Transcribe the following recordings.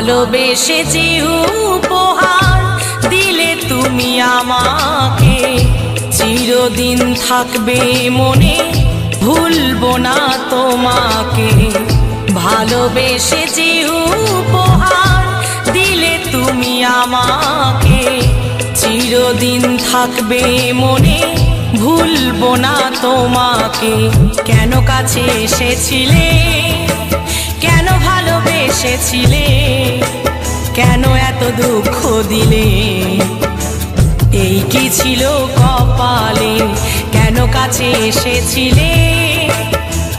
ভালোবেসে যে উপহার দিলে তুমি আমাকে, চিরদিন থাকবে মনে, ভুলবো না তোমাকে। ভালোবেসে যে উপহার দিলে তুমি আমাকে, চিরদিন থাকবে মনে, ভুলবো না তোমাকে। কেন কাছে এসেছিলে, কেন ভালোবেসেছিলে, কেন এত দুঃখ দিলে, এই কি ছিল কপালে। কেন কাছে এসেছিলে,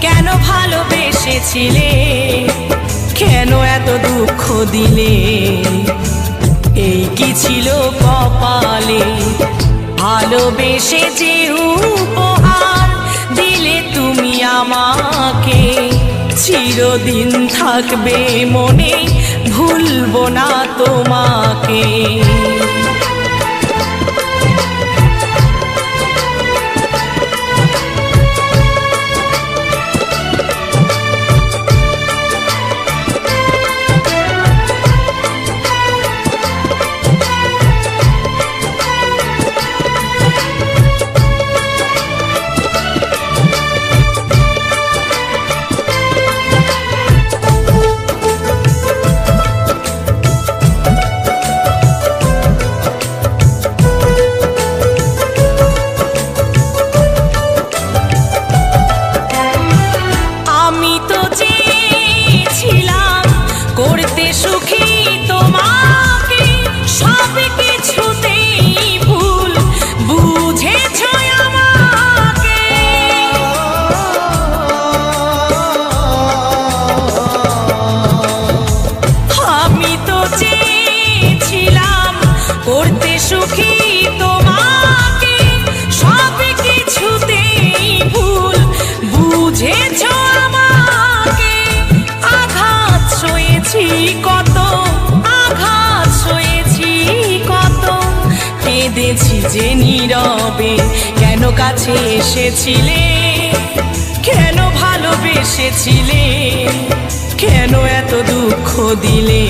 কেন ভালোবেসেছিলে, কেন এত দুঃখ দিলে, এই কি ছিল কপালে। ভালোবেসে যে উপহার দিলে তুমি আমাকে, চিরদিন থাকবে মনে, ভুলবো না তোমাকে। করতে সুখী তোমাকে, সব কিছুতেই ভুল বুঝেছ আমাকে। আমি তো চেয়েছিলাম করতে সুখী তোমাকে, সব কিছুতেই ভুল বুঝেছ আমাকে। আঘাত সয়েছি কত, আঘাত সয়েছি কত, কেঁদেছি যে নীরবে। কেন কাছে এসেছিলে, কেন ভালোবেসেছিলে, কেন এত দুঃখ দিলে,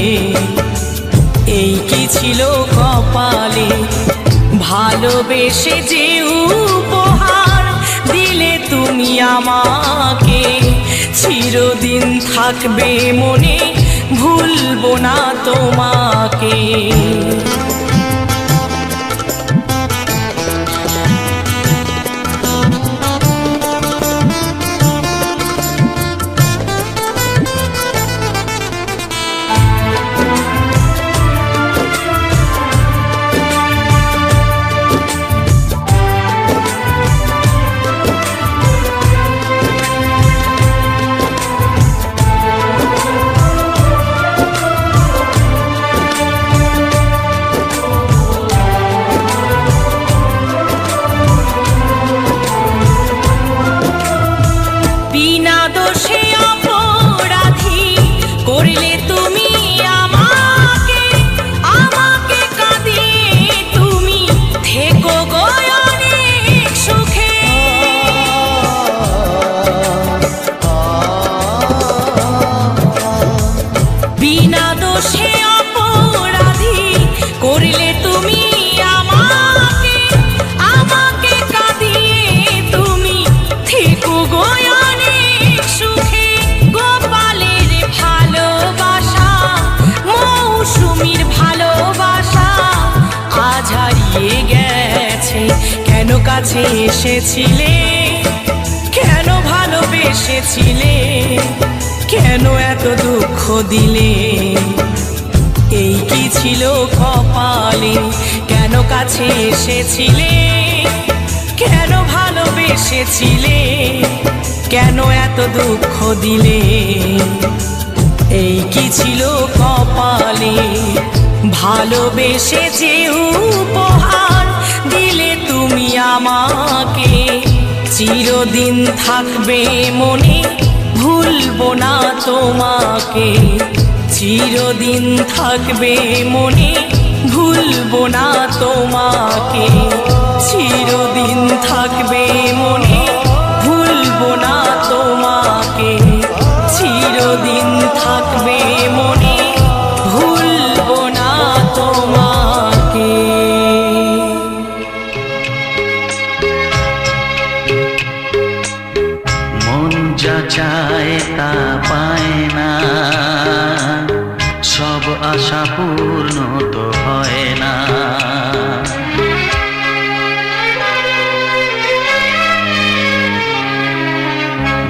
এই কি ছিল কপালে। ভালোবেসে যে উপহার দিলে তুমি আমাকে, চিরদিন থাকবে মনে, ভুলবো না তোমাকে। বিনা দোষে অপরাধী করলে তুমি আমাকে, আমাকে কাঁদিয়ে তুমি থেকো গো অনেক সুখে। বিনা দোষে অপরাধী করলে তুমি আমাকে, আমাকে কাঁদিয়ে তুমি থেকো গো অনেক সুখে। গোপালের ভালোবাসা, মৌসুমীর ভালোবাসা আজ হারিয়ে গেছে। কেন কাছে এসেছিলে, কেন ভালোবেসেছিলে, কেন এত দুঃখ দিলে, এই কি ছিল কপালে। কেন কাছে এসেছিলে, কেন ভালোবেসেছিলে, কেন এত দুঃখ দিলে, এই কি ছিল কপালে। ভালোবেসে যে উপহার দিলে তুমি আমাকে, চিরদিন থাকবে মনে, ভুলবো না তোমাকে। চিরদিন থাকবে মনে, ভুলবো না তোমাকে। চিরদিন থাকবে মনে, ভুলবো না তোমাকে। চিরদিন থাকবে মনে, ভুল তা পায় না, সব আশা পূর্ণ তো হয় না।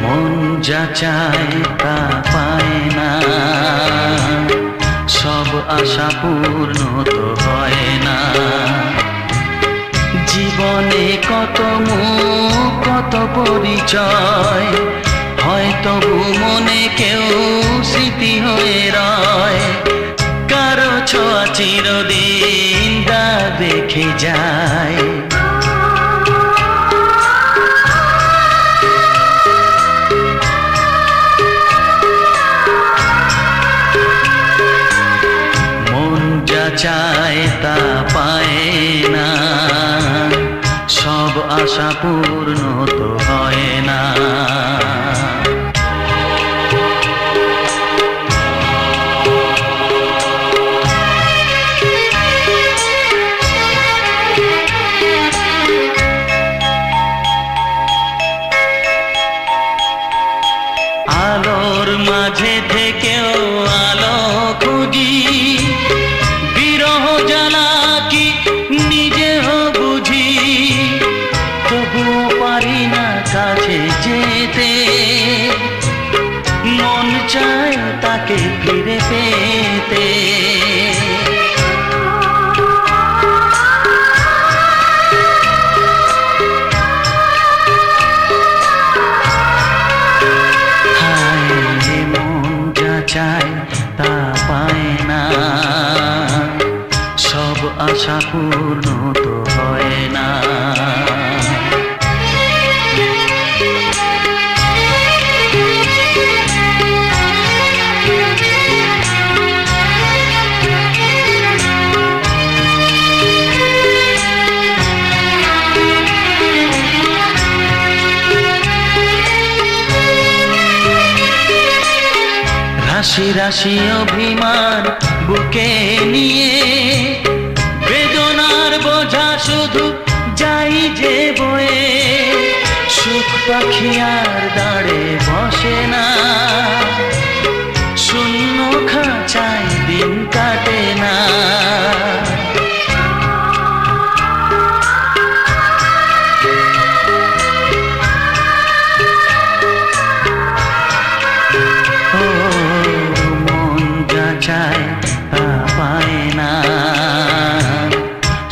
মন যা চায় তা পায় না, সব আশা পূর্ণ তো হয় না। জীবনে কত মুখ কত পরিচয়, হয়তো মনে কেউ স্মৃতি হয়ে রয়। কারো ছোঁয়া চিরদিন দাগ রেখে যায়। মন যা চায় তা পায় না, সব আশা পূর্ণ তো হয় না। আলোর মাঝে থেকেও আলো খুঁজি, বিরহ জ্বালা কি নিজেও বুঝি। তবুও পারি না কাছে যেতে, মন চায় তাকে ফিরে পেতে। চায় তা পায় না, সব আশা পূর্ণ তো হয় না। রাশি রাশি অভিমান বুকে নিয়ে, বেদনার বোঝা শুধু যাই যে বয়ে। সুখ পাখি আর দাঁড়ে বসে না, শূন্য খাঁচায় দিন কাটে না। চায় তা পায় না,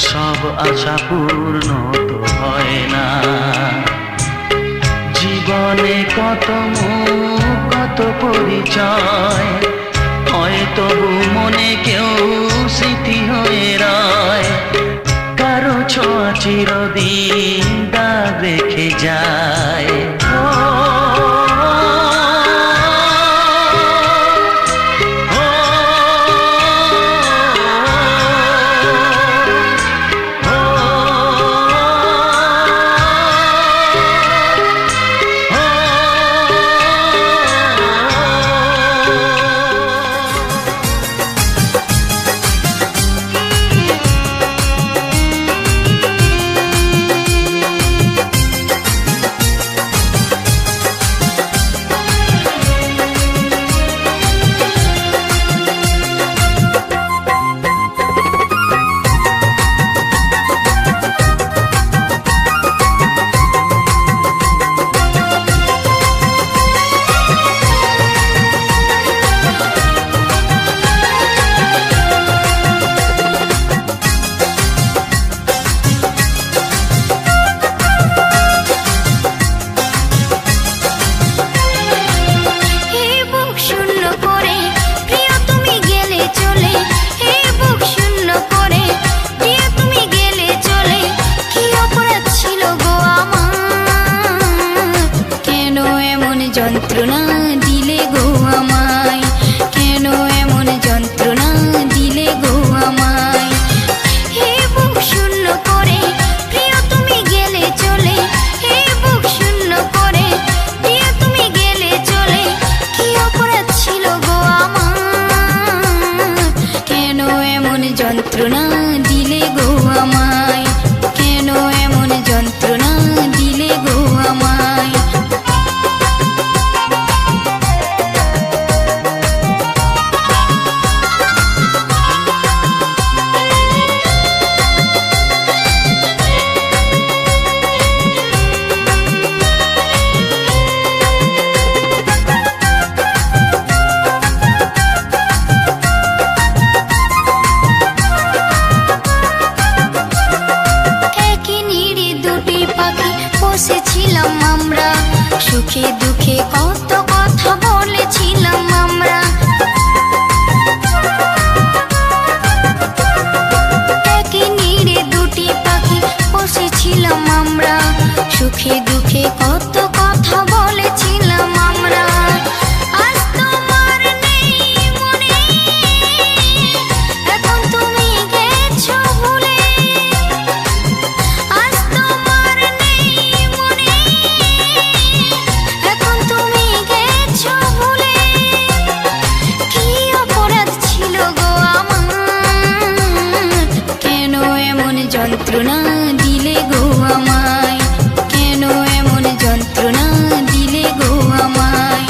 সব আশা পূর্ণ তো হয় না। জীবনে কত মুখ কত পরিচয়, হয়তো মনে কেউ স্মৃতি হয়ে রয়। কারো ছোঁয়া চিরদিন দাগ রেখে যায়। বসেছিলাম আমরা, সুখে দুঃখে কত কথা বলেছিলাম আমরা। একই নিড়ে দুটি পাখি বসেছিলাম আমরা, সুখে দুঃখে কত কথা বলেছিলাম আমরা। আজ তোমার নেই মনে, এখন তুমি গেছো ভুলে। আজ তোমার নেই মনে, এখন তুমি গেছো ভুলে। কি অপরাধ ছিল গো আমার, কেন এমন যন্ত্রণা দিলে গো আমায়, কেন এমন যন্ত্রণা দিলে গো আমায়।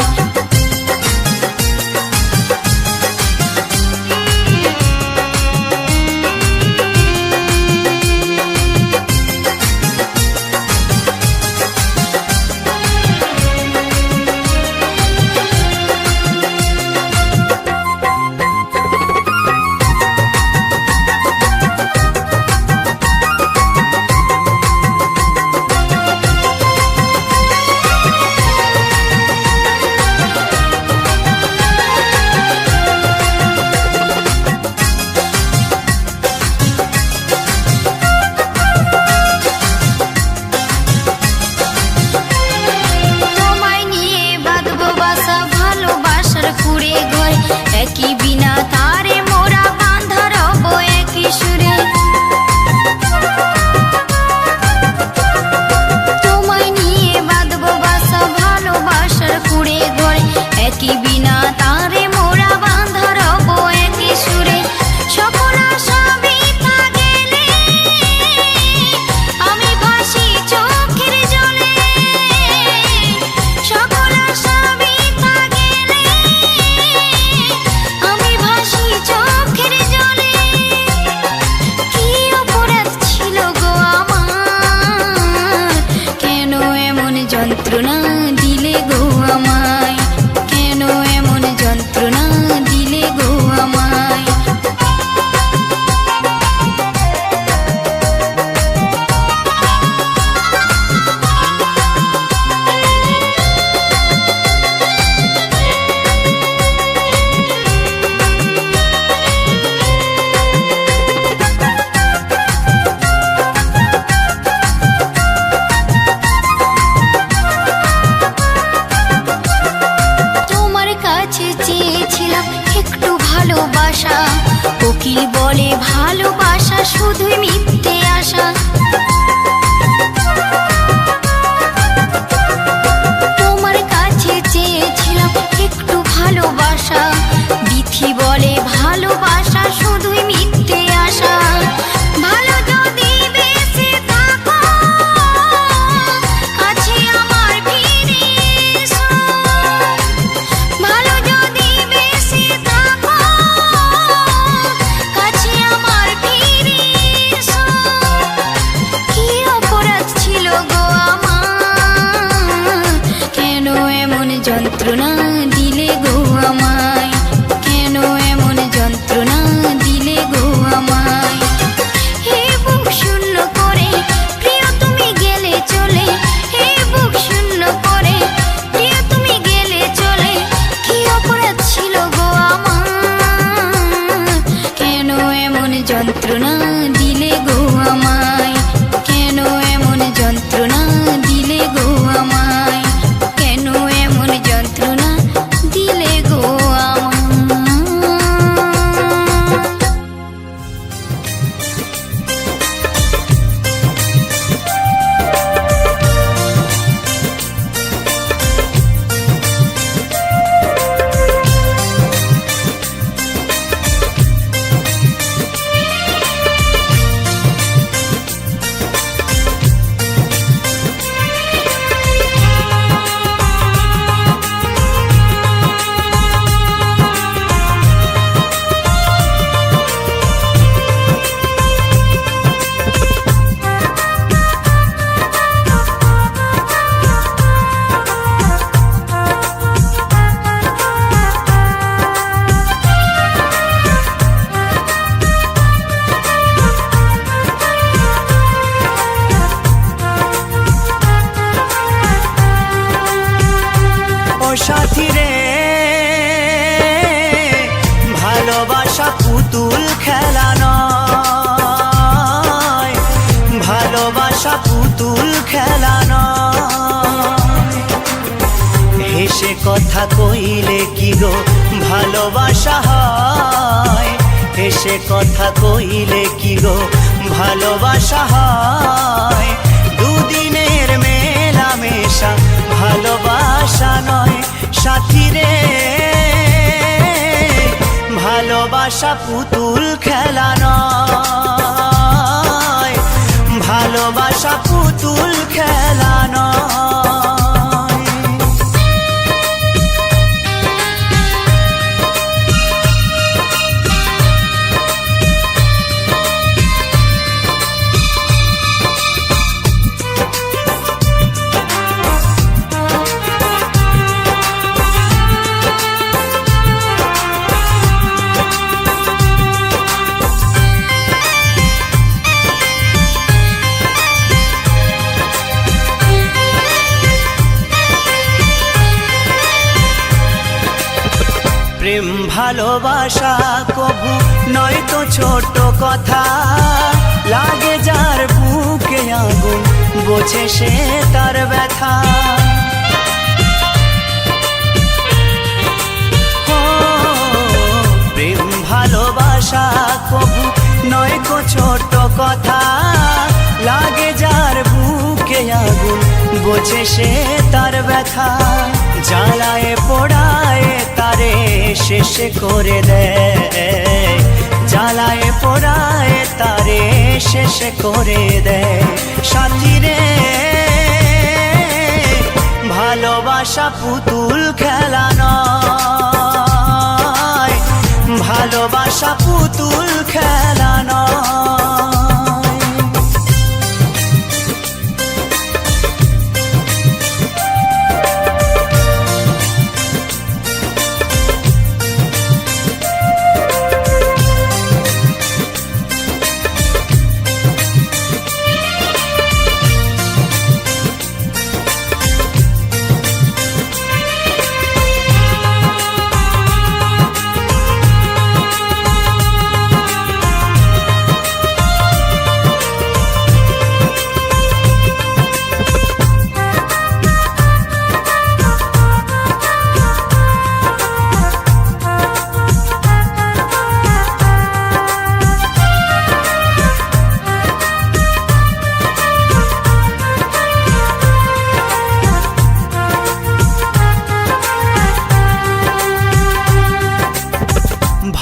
তোমায় নিয়ে বাঁধবো বাসা ভালোবাসার কুড়ে ঘর, একই বিনা তারে মোরা বাঁধা রব একই সুরে। তোমায় নিয়ে বাঁধবো বাসা ভালোবাসার কুড়ে ঘর, একই বিনা তারে মোরা বাঁধা রব একই সুরে। সকল আশা বৃথা গেলে আমি ভাসি চোখের জলে, সকল আশা বৃথা গেলে আমি ভাসি চোখের জলে। কি অপরাধ ছিল গো আমার, কেন এমন যন্ত্রণা দিলে গো আমায়, কেন এমন যন্ত্রণা দিলে গো আমায়। তোমার কাছে চেয়েছিলাম একটু ভালোবাসা, কোকিল বলে ভালোবাসা শুধুই মিথ্যে আশা। তোমার কাছে চেয়েছিলাম একটু ভালোবাসা, বিথি বলে ভালোবাসা শুধুই মিথ্যে আশা। ভালো যদি বেঁচে থাকো কাছে আমার ফিরে এসো, ভালো যদি বেঁচে থাকো কাছে আমার ফিরে এসো। কি অপরাধ ছিল গো আমার, কেন এমন যন্ত্রণা দিলে গো আমায়, কেন এমন যন্ত্রণা দিলে গো আমায়। হে বুক শূন্য করে প্রিয় তুমি গেলে চলে, হে বুক শূন্য করে প্রিয় তুমি গেলে চলে। কি অপরাধ ছিল গো আমার, কেন এমন যন্ত্রণা দিলে গো আমায়, কেন এমন যন্ত্রণা দিলে গো আমায়, কেন এমন যন্ত্রণা ভালোবাসা পুতুল খেলা নয়। হেসে কথা কইলে কি গো ভালোবাসা হয়, হেসে কথা কইলে কি গো ভালোবাসা হয়। দুদিনের মেলামেশা ভালোবাসা নয় সাথী রে, ভালোবাসা পুতুল খেলা নয়, ভালোবাসা পুতুল খেলা নয়। প্রেম ভালোবাসা কবু নয় তো ছোট কথা, লাগে যার বুকে আগুন বোঝে সে তার ব্যথা। প্রেম ভালোবাসা কবু নয় তো ছোট কথা, লাগে যার বুকে আগুন বোঝে সে তার ব্যথা। জ্বালায় পোড়ায় তারে শেষ করে দেয়, জ্বালায় পোড়ায় তারে শেষ করে দেয় সাথী রে, ভালোবাসা পুতুল খেলা নয়, ভালোবাসা পুতুল খেলা নয়।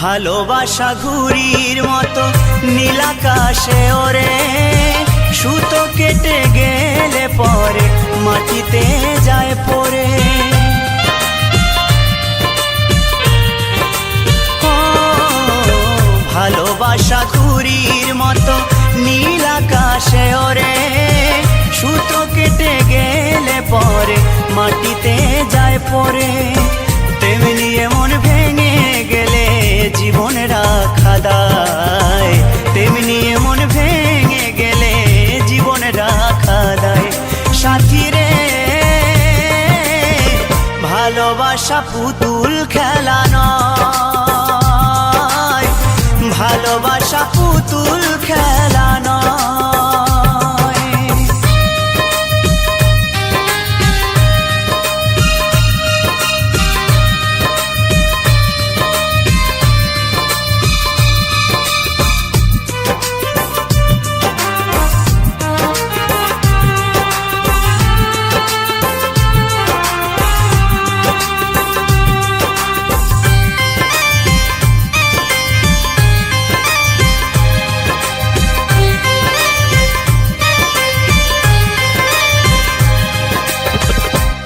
ভালোবাসা ঘুড়ির মতো নীলাকাশে ওরে, সুতো কেটে গেলে পরে মাটিতে যায় পড়ে। ভালোবাসা ঘুড়ির মতো নীলাকাশে ওরে, সুতো কেটে গেলে পরে মাটিতে যায় পড়ে। তেমনি মন ভেঙে গেলে জীবন রাখা দায়, তেমনি মন ভেঙে গেলে জীবন রাখা দায় সাথী রে, ভালোবাসা পুতুল খেলা নয়, ভালোবাসা পুতুল খেলা নয়।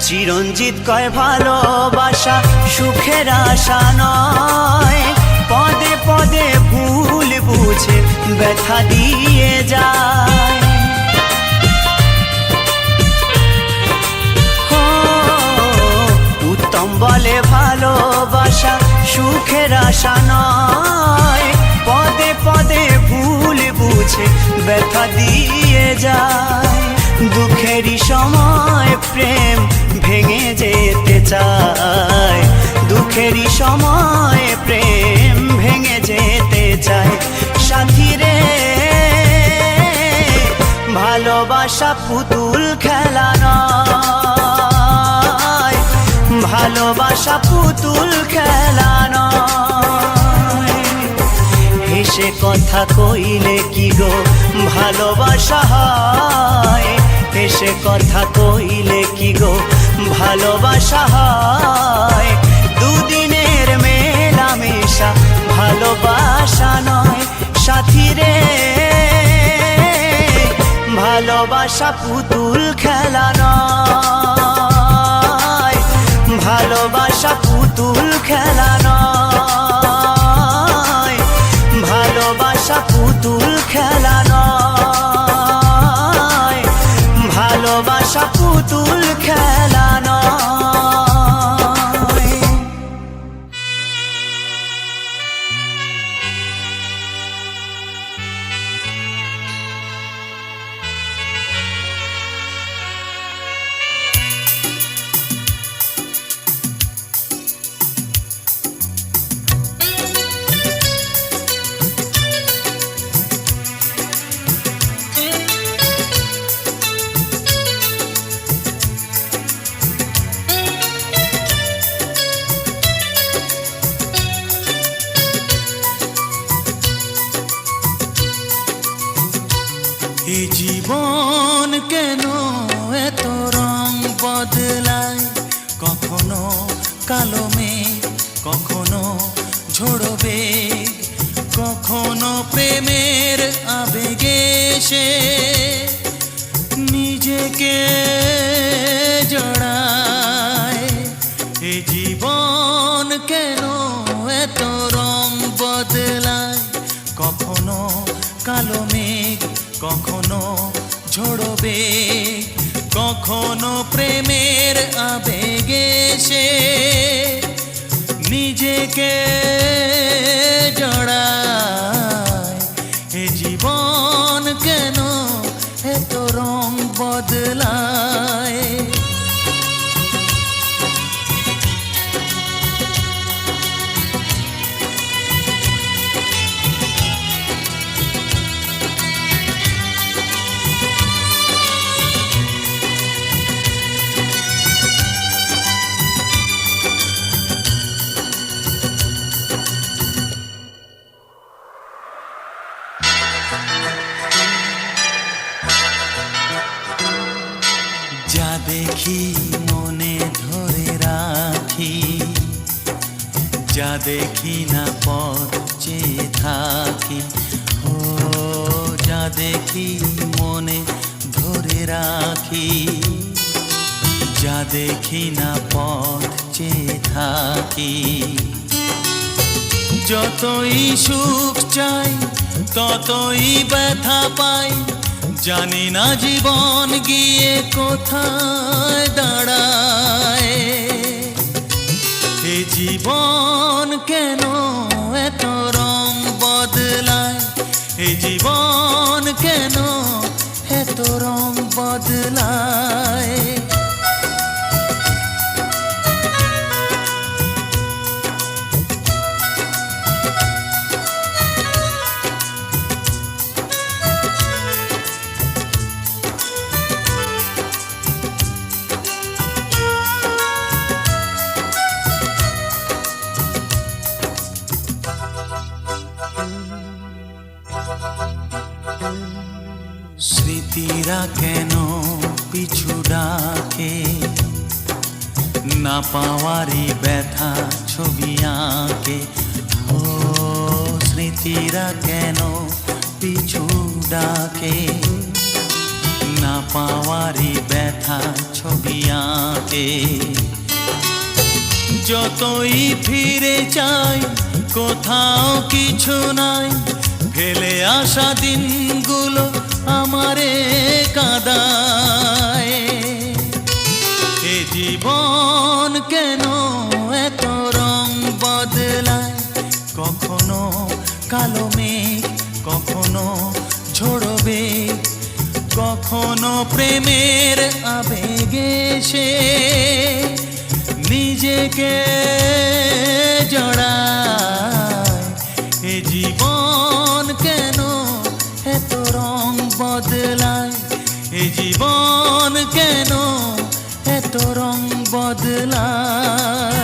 চিরঞ্জিত কয় ভালোবাসা সুখের আশা নয়, পদে পদে ভুল বুঝে ব্যথা দিয়ে যায়। উত্তম বলে ভালোবাসা সুখের আশা নয়, পদে পদে ভুল বুঝে ব্যথা দিয়ে যায়। দুঃখেরই সময় প্রেম ভেঙে যেতে চায়, দুঃখেরই সময় প্রেম ভেঙে যেতে চায় সাথী রে, ভালো ভালোবাসা পুতুল খেলা নয়, ভালোবাসা পুতুল খেলা নয়। হেসে কথা কইলে কি গো ভালোবাসা হয়, হেসে কথা কইলে কি গো ভালোবাসা হয়। দুদিনের মেলামেশা ভালোবাসা নয় সাথী রে, ভালোবাসা পুতুল খেলা নয়, ভালোবাসা পুতুল খেলা নয়, ভালোবাসা পুতুল খেলা নয়, ভালোবাসা পুতুল খেলা নয়। এই জীবন কেন এত রং বদলায়, কখনো কালো মেঘ, কখনো ঝোড়ো বেগ, কখনো প্রেমের আবেগে সে নিজেকে জড়ায়। এই জীবন কেন এত রং বদলায়, কখনো কালো মেঘ, কখনো ঝোড়ো বেগ, কখনো প্রেমের আবেগে সে নিজেকে জড়ায়। এ জীবন কেন এত রং বদলায়। যা দেখি মনে ধরে রাখি, যা দেখি না পথ চেয়ে থাকি। ও যা দেখি মনে ধরে রাখি, যা দেখি না পথ চেয়ে থাকি। যতই সুখ চাই ততই ব্যথা পাই, জানি না জীবন গিয়ে কোথায় দাঁড়ায়। এ জীবন কেন এত রং বদলায়, এ জীবন কেন এত রং বদলায়। স্মৃতিরা কেন পিছু ডাকে, না পাওয়ারই ব্যথা ছবি আঁকে। ও স্মৃতিরা কেন পিছু ডাকে, না পাওয়ারই ব্যথা ছবি আঁকে। যতই ফিরে চাই কোথাও কিছু নাই, ফেলে আসা দিনগুলো আমারে কাঁদায়। এ জীবন কেন এত রং বদলায়, কখনো কালো মেঘ, কখনো ঝোড়ো বেগ, কখনো প্রেমের আবেগে সে নিজেকে জড়ায়। এ জীবন কেন এত রং বদলায়, এ জীবন কেন এত রং বদলায়